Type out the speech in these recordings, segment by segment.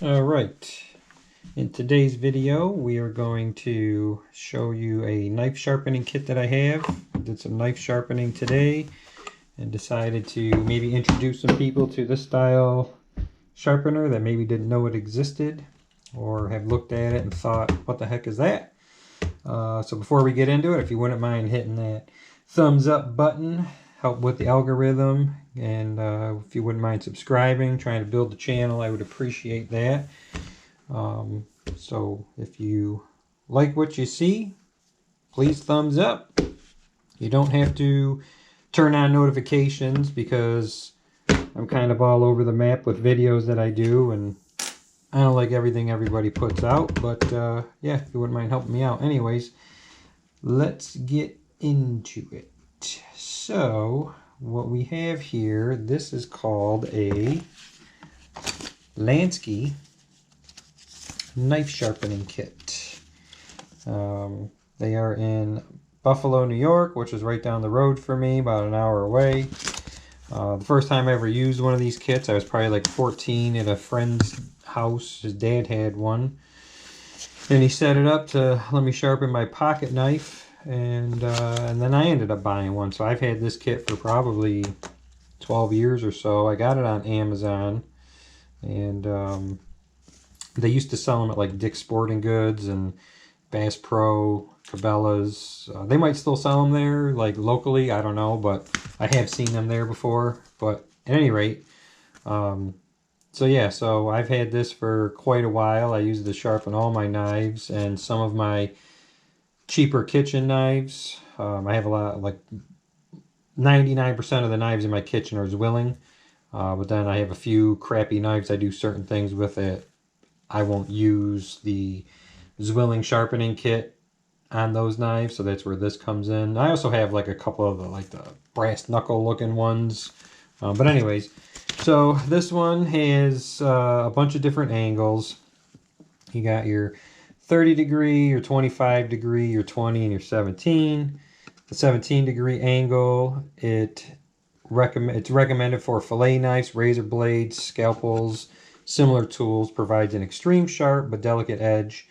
Alright, in today's video we are going to show you a knife sharpening kit that I have. I did some knife sharpening today and decided to maybe introduce some people to this style sharpener that maybe didn't know it existed or have looked at it and thought, what the heck is that? So before we get into it, if you wouldn't mind hitting that thumbs up button, help with the algorithm, and if you wouldn't mind subscribing, trying to build the channel, I would appreciate that. So if you like what you see, please thumbs up. You don't have to turn on notifications because I'm kind of all over the map with videos that I do, and I don't like everything everybody puts out, but yeah, if you wouldn't mind helping me out. Anyways, let's get into it. So what we have here, this is called a Lansky knife sharpening kit. They are in Buffalo, New York, which is right down the road for me, about an hour away. The first time I ever used one of these kits, I was probably like 14 at a friend's house. His dad had one, and he set it up to let me sharpen my pocket knife, and then I ended up buying one. So I've had this kit for probably 12 years or so. I got it on Amazon, and they used to sell them at like Dick's Sporting Goods and Bass Pro, Cabela's. They might still sell them there, like locally, I don't know, but I have seen them there before. But at any rate, so yeah, so I've had this for quite a while. I use it to sharpen all my knives and some of my cheaper kitchen knives. I have a lot, like 99% of the knives in my kitchen are Zwilling, but then I have a few crappy knives I do certain things with it. I won't use the Zwilling sharpening kit on those knives, so that's where this comes in. I also have like a couple of the brass knuckle looking ones, but anyways, so this one has a bunch of different angles. You got your 30 degree, your 25 degree, your 20, and your 17. The 17 degree angle, it's recommended for fillet knives, razor blades, scalpels, similar tools. Provides an extreme sharp but delicate edge.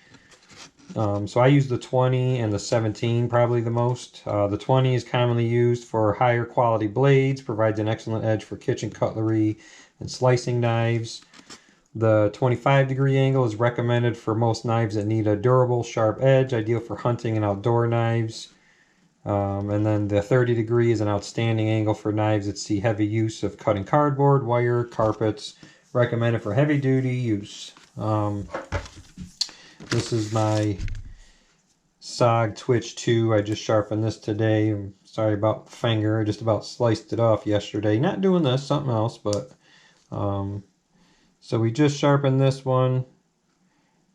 So I use the 20 and the 17 probably the most. The 20 is commonly used for higher quality blades, provides an excellent edge for kitchen cutlery and slicing knives. The 25 degree angle is recommended for most knives that need a durable, sharp edge, ideal for hunting and outdoor knives. And then the 30 degree is an outstanding angle for knives that see heavy use of cutting cardboard, wire, carpets, recommended for heavy duty use. This is my SOG Twitch 2. I just sharpened this today. I'm sorry about the finger. I just about sliced it off yesterday. Not doing this, something else, but so we just sharpened this one,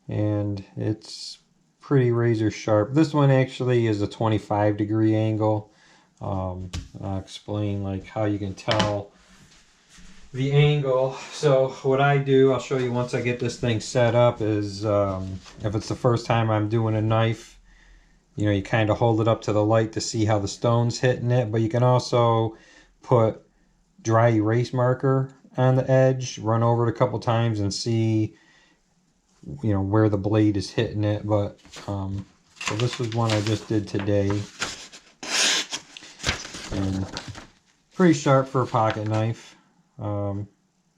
and it's pretty razor sharp. This one actually is a 25 degree angle. I'll explain like how you can tell the angle. So what I do, I'll show you once I get this thing set up, is if it's the first time I'm doing a knife, you know, you kind of hold it up to the light to see how the stone's hitting it, but you can also put dry erase marker on the edge, run over it a couple times and see, you know, where the blade is hitting it. But so this was one I just did today, and pretty sharp for a pocket knife.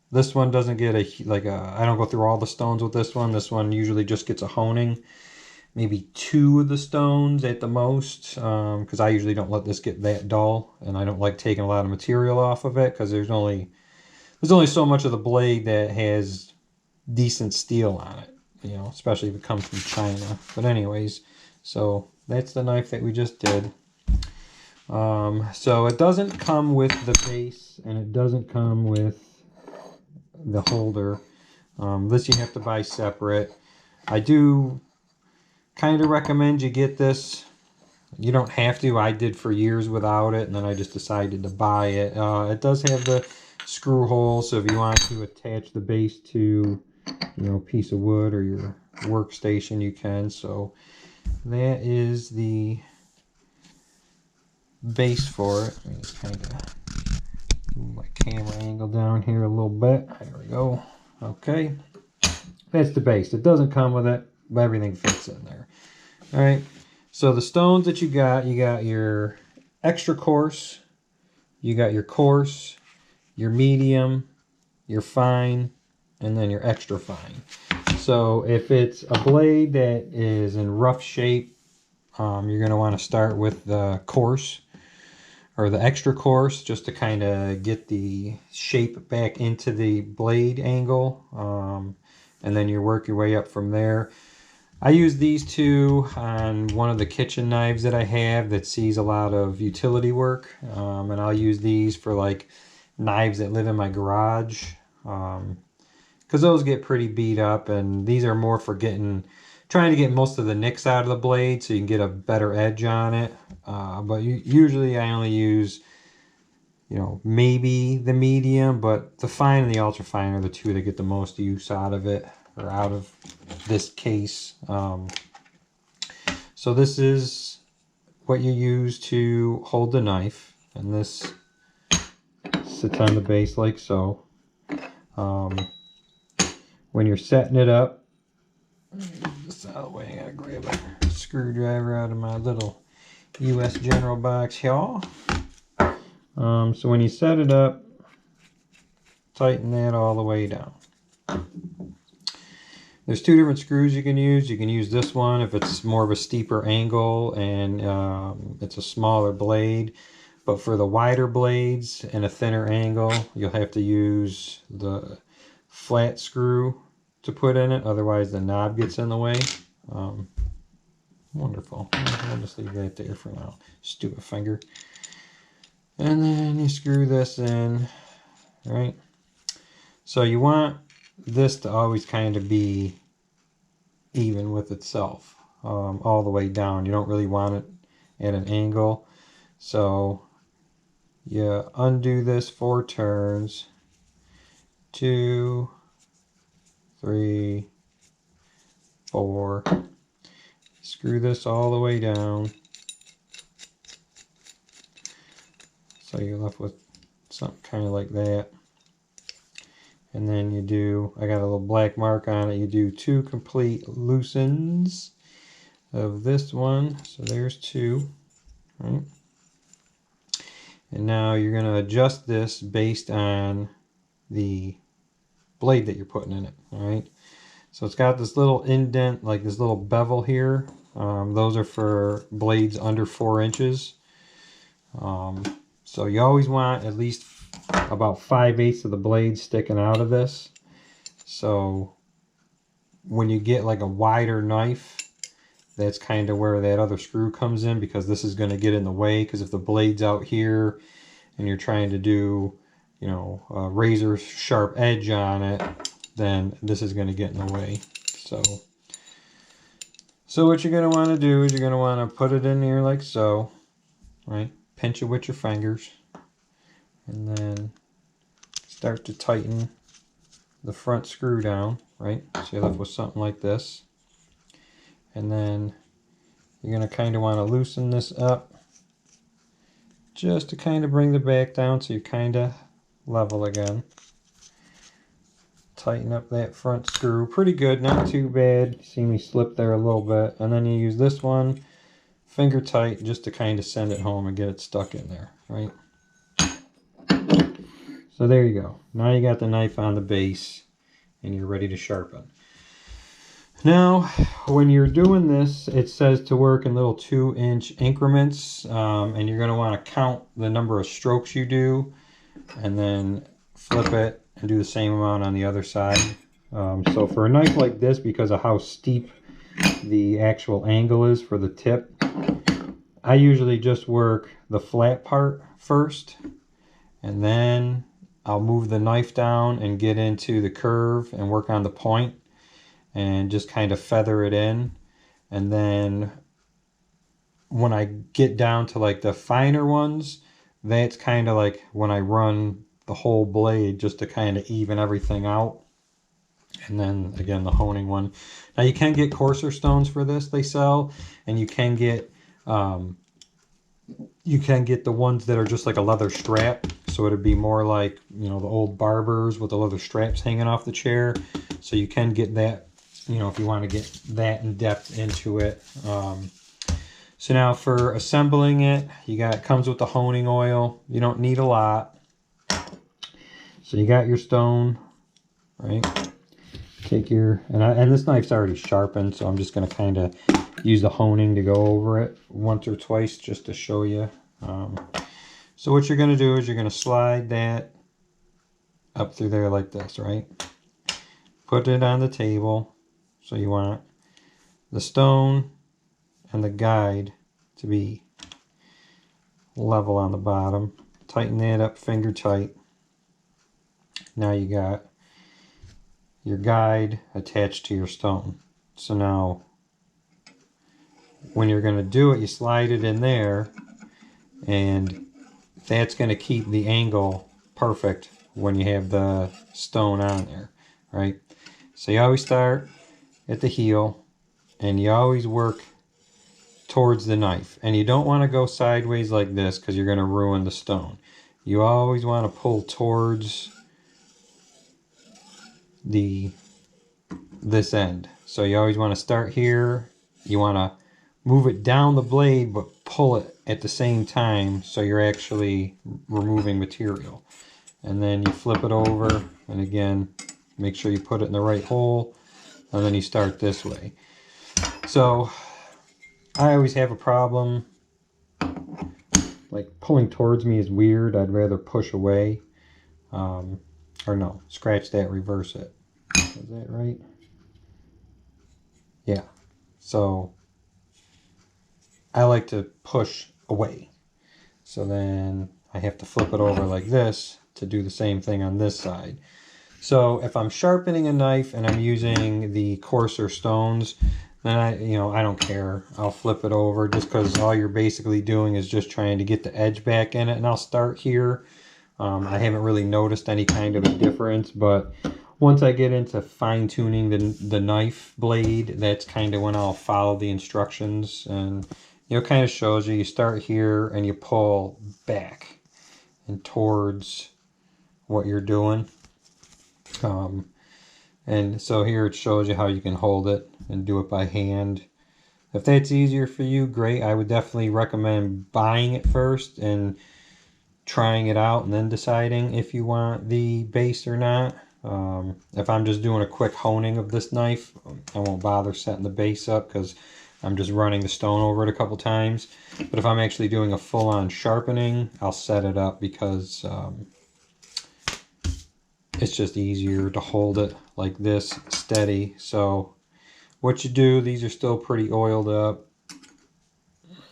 This one doesn't get I don't go through all the stones with this one. This one usually just gets a honing, maybe 2 of the stones at the most, because I usually don't let this get that dull, and I don't like taking a lot of material off of it because there's only so much of the blade that has decent steel on it, you know, especially if it comes from China. But anyways, so that's the knife that we just did. So it doesn't come with the base, and it doesn't come with the holder. This you have to buy separate. I do kind of recommend you get this. You don't have to. I did for years without it, and then I just decided to buy it. It does have the screw hole, so if you want to attach the base to, you know, a piece of wood or your workstation, you can. So that is the base for it. Let me just kind of move my camera angle down here a little bit. There we go. Okay. that's the base. It doesn't come with it, but everything fits in there. All right. So the stones that you got your extra coarse, you got your coarse, your medium, your fine, and then your extra fine. So if it's a blade that is in rough shape, you're going to want to start with the coarse or the extra coarse, just to kind of get the shape back into the blade angle, and then you work your way up from there. I use these two on one of the kitchen knives that I have that sees a lot of utility work, and I'll use these for like knives that live in my garage, because those get pretty beat up, and these are more for trying to get most of the nicks out of the blade so you can get a better edge on it. But usually I only use, you know, maybe the medium, but the fine and the ultra fine are the two that get the most use out of it, or out of this case. So this is what you use to hold the knife, and this sits on the base like so. When you're setting it up, this out of the way, I gotta grab a screwdriver out of my little US General box here. So when you set it up, tighten that all the way down. There's two different screws you can use. You can use this one if it's more of a steeper angle and it's a smaller blade. But for the wider blades and a thinner angle, you'll have to use the flat screw to put in it. Otherwise the knob gets in the way. Wonderful. I'll just leave that there for now. Stupid finger. And then you screw this in, right? So you want this to always kind of be even with itself, all the way down. You don't really want it at an angle. So you undo this 4 turns. 2, 3, 4. Screw this all the way down. So you're left with something kind of like that. And then you do, I got a little black mark on it, you do 2 complete loosens of this one. So there's 2, right? And now you're going to adjust this based on the blade that you're putting in it, all right? So it's got this little indent, like this little bevel here. Those are for blades under 4 inches. So you always want at least about 5/8 of the blade sticking out of this. So when you get like a wider knife, that's kind of where that other screw comes in, because this is going to get in the way. Because if the blade's out here and you're trying to do, you know, a razor sharp edge on it, then this is going to get in the way. So what you're going to want to do is you're going to want to put it in here like so, right? Pinch it with your fingers, and then start to tighten the front screw down, right? So you're left with something like this. And then you're going to kind of want to loosen this up just to kind of bring the back down so you're kind of level again. Tighten up that front screw pretty good, not too bad. See me slip there a little bit. And then you use this one finger tight just to kind of send it home and get it stuck in there, right? So there you go. Now you got the knife on the base and you're ready to sharpen. Now, when you're doing this, it says to work in little 2-inch increments, and you're going to want to count the number of strokes you do, and then flip it and do the same amount on the other side. So for a knife like this, because of how steep the actual angle is for the tip, I usually just work the flat part first, and then I'll move the knife down and get into the curve and work on the point and just kind of feather it in. And then when I get down to like the finer ones, that's kind of like when I run the whole blade just to kind of even everything out. And then again, the honing one. Now you can get coarser stones for this, they sell, and you can get the ones that are just like a leather strap. So it'd be more like, you know, the old barbers with the leather straps hanging off the chair. So you can get that you know, if you want to get that in depth into it. So now for assembling it, it comes with the honing oil. You don't need a lot. So you got your stone, right? Take your, and this knife's already sharpened, so I'm just going to kind of use the honing to go over it once or twice just to show you. So what you're going to do is you're going to slide that up through there like this, right? Put it on the table. So you want the stone and the guide to be level on the bottom. Tighten that up finger tight. Now you got your guide attached to your stone. So now when you're going to do it, you slide it in there, and that's going to keep the angle perfect when you have the stone on there, right? So you always start at the heel, and you always work towards the knife, and you don't want to go sideways like this because you're going to ruin the stone. You always want to pull towards this end. So you always want to start here. You want to move it down the blade but pull it at the same time so you're actually removing material. And then you flip it over, and again, make sure you put it in the right hole, and then you start this way. So I always have a problem, like pulling towards me is weird. I'd rather push away. Or no, scratch that, reverse it. Is that right? Yeah. So I like to push away. So then I have to flip it over like this to do the same thing on this side. So if I'm sharpening a knife and I'm using the coarser stones, then I don't care. I'll flip it over just because all you're basically doing is just trying to get the edge back in it. And I'll start here. I haven't really noticed any kind of a difference, but once I get into fine-tuning the knife blade, that's kind of when I'll follow the instructions. And it kind of shows you start here and you pull back and towards what you're doing. And so here it shows you how you can hold it and do it by hand. If that's easier for you, great. I would definitely recommend buying it first and trying it out and then deciding if you want the base or not. If I'm just doing a quick honing of this knife, I won't bother setting the base up because I'm just running the stone over it a couple times. But if I'm actually doing a full-on sharpening, I'll set it up because it's just easier to hold it like this steady. So what you do, these are still pretty oiled up.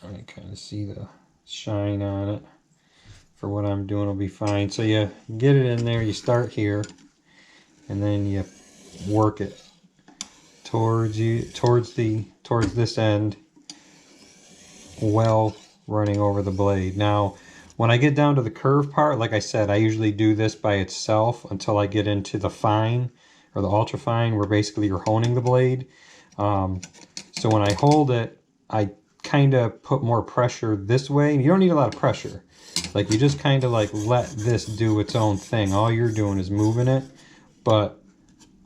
I kind of see the shine on it. For what I'm doing will be fine. So you get it in there, you start here, and then you work it towards this end, well running over the blade. Now when I get down to the curve part, like I said, I usually do this by itself until I get into the fine or the ultra fine, where basically you're honing the blade. So when I hold it, I kind of put more pressure this way. You don't need a lot of pressure. Like you just kind of like let this do its own thing. All you're doing is moving it, but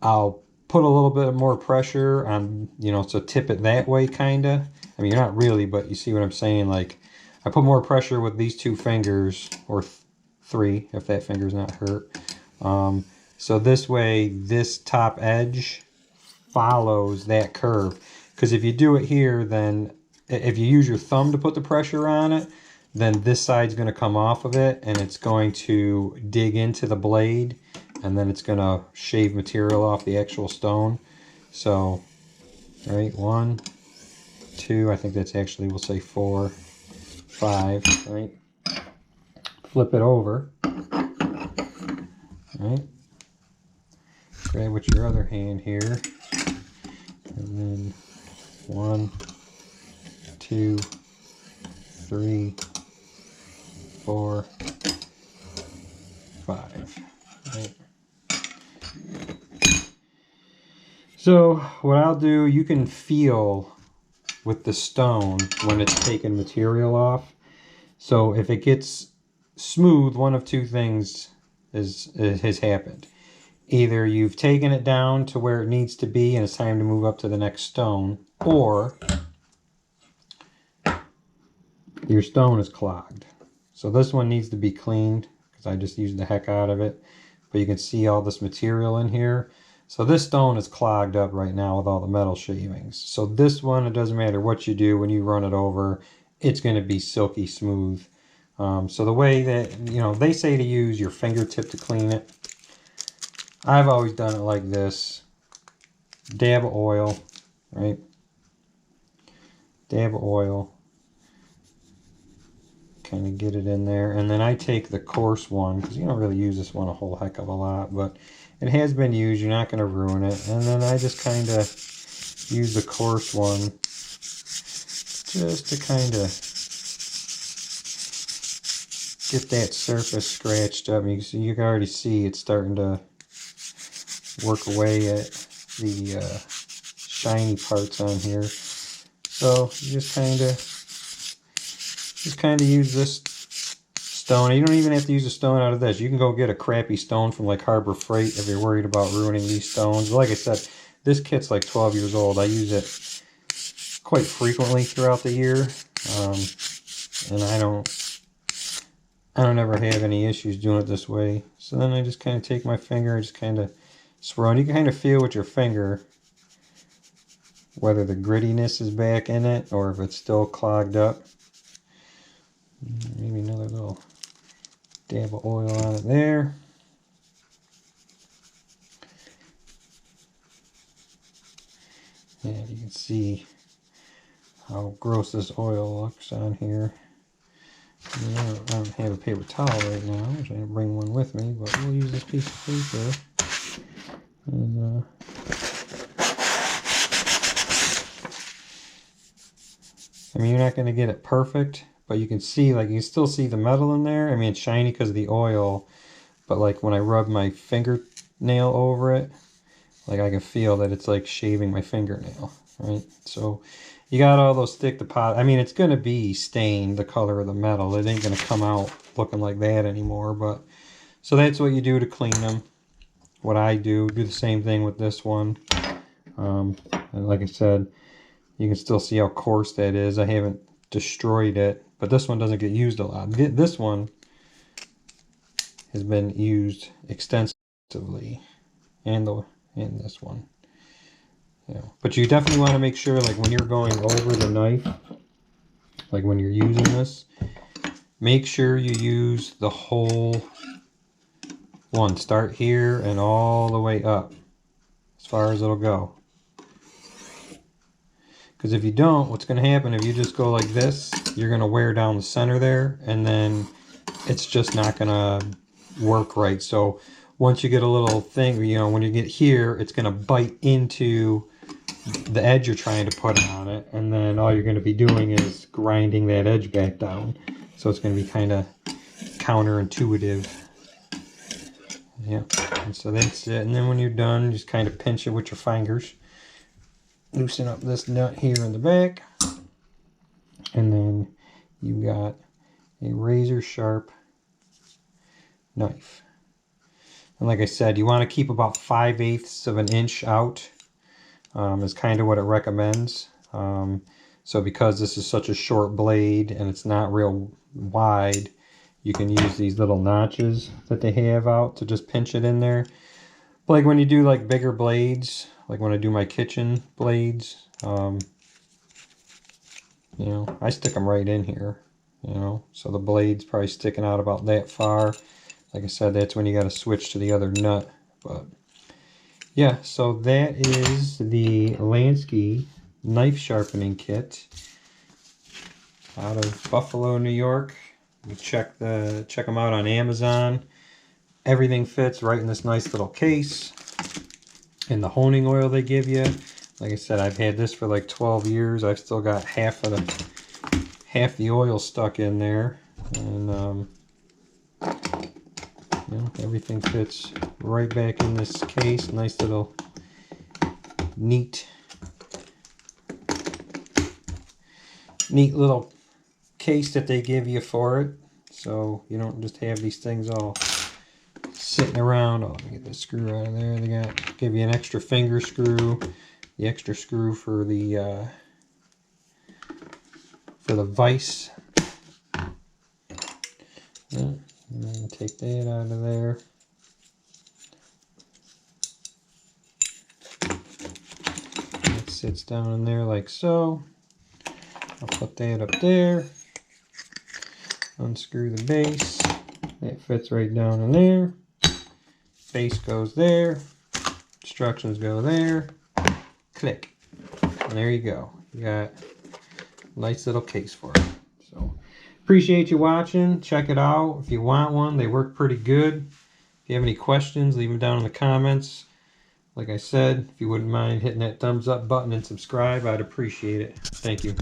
I'll put a little bit more pressure on, so tip it that way kind of. I mean, you're not really, but you see what I'm saying? Like I put more pressure with these two fingers, or three if that finger's not hurt. So this way, this top edge follows that curve. Because if you do it here, then if you use your thumb to put the pressure on it, then this side's going to come off of it and it's going to dig into the blade, and then it's going to shave material off the actual stone. So, right, 1, 2, I think that's actually, we'll say 4, 5, right? Flip it over, right? Grab with your other hand here, and then 1, 2, 3, 4, 5. Right. So what I'll do, you can feel with the stone when it's taking material off. So if it gets smooth, one of two things has happened. either you've taken it down to where it needs to be and it's time to move up to the next stone, or your stone is clogged. So this one needs to be cleaned because I just used the heck out of it. But you can see all this material in here. So this stone is clogged up right now with all the metal shavings. So this one, it doesn't matter what you do, when you run it over, it's going to be silky smooth. So the way that, you know, they say to use your fingertip to clean it. I've always done it like this. Dab of oil, right? Dab of oil. Kind of get it in there. And then I take the coarse one, because you don't really use this one a whole heck of a lot, but it has been used. You're not going to ruin it. And then I just kind of use the coarse one just to kind of get that surface scratched up. You can already see it's starting to work away at the shiny parts on here. So you just kind of use this stone. You don't even have to use a stone out of this. You can go get a crappy stone from like Harbor Freight if you're worried about ruining these stones. Like I said, this kit's like 12 years old. I use it quite frequently throughout the year, and I don't ever have any issues doing it this way. So then I just kind of take my finger and just kind of swirl. And you can kind of feel with your finger whether the grittiness is back in it or if it's still clogged up. Maybe another little dab of oil on it there. And you can see how gross this oil looks on here. I don't have a paper towel right now, which I didn't bring one with me, but we'll use this piece of paper. And, I mean, you're not going to get it perfect, but you can see, like, you still see the metal in there. I mean, it's shiny because of the oil, but like when I rub my fingernail over it, like I can feel that it's like shaving my fingernail, right? So you got all those stick deposits. I mean, it's going to be stained the color of the metal. It ain't going to come out looking like that anymore, but so that's what you do to clean them. What I do the same thing with this one. And like I said, you can still see how coarse that is. I haven't destroyed it, but this one doesn't get used a lot. This one has been used extensively, and this one. Yeah. But you definitely want to make sure, like when you're going over the knife, like when you're using this, make sure you use the whole one. Start here and all the way up as far as it'll go. Because if you don't, what's going to happen if you just go like this, you're going to wear down the center there, and then it's just not going to work right. So once you get a little thing, you know, when you get here, it's going to bite into the edge you're trying to put on it, and then all you're going to be doing is grinding that edge back down. So it's going to be kind of counterintuitive. Yeah, and so that's it. And then when you're done, just kind of pinch it with your fingers. Loosen up this nut here in the back, and then you got a razor sharp knife. And like I said, you want to keep about 5/8 of an inch out, is kind of what it recommends. So because this is such a short blade and it's not real wide, you can use these little notches that they have out to just pinch it in there. But like when you do like bigger blades, like when I do my kitchen blades, you know, I stick them right in here, you know, so the blade's probably sticking out about that far. Like I said, that's when you got to switch to the other nut. But yeah, so that is the Lansky knife sharpening kit out of Buffalo, New York. You check them out on Amazon. Everything fits right in this nice little case. And the honing oil they give you, like I said, I've had this for like 12 years. I've still got half the oil stuck in there, and you know, everything fits right back in this case. Nice little neat little case that they give you for it, so you don't just have these things all sitting around. Oh, let me get the screw out of there. They give you an extra finger screw, the extra screw for the vise. Yeah, and then take that out of there. It sits down in there like so. I'll put that up there. Unscrew the base. It fits right down in there. Base goes there. Instructions go there. Click. And there you go. You got a nice little case for it. So appreciate you watching. Check it out. If you want one, they work pretty good. If you have any questions, leave them down in the comments. Like I said, if you wouldn't mind hitting that thumbs up button and subscribe, I'd appreciate it. Thank you.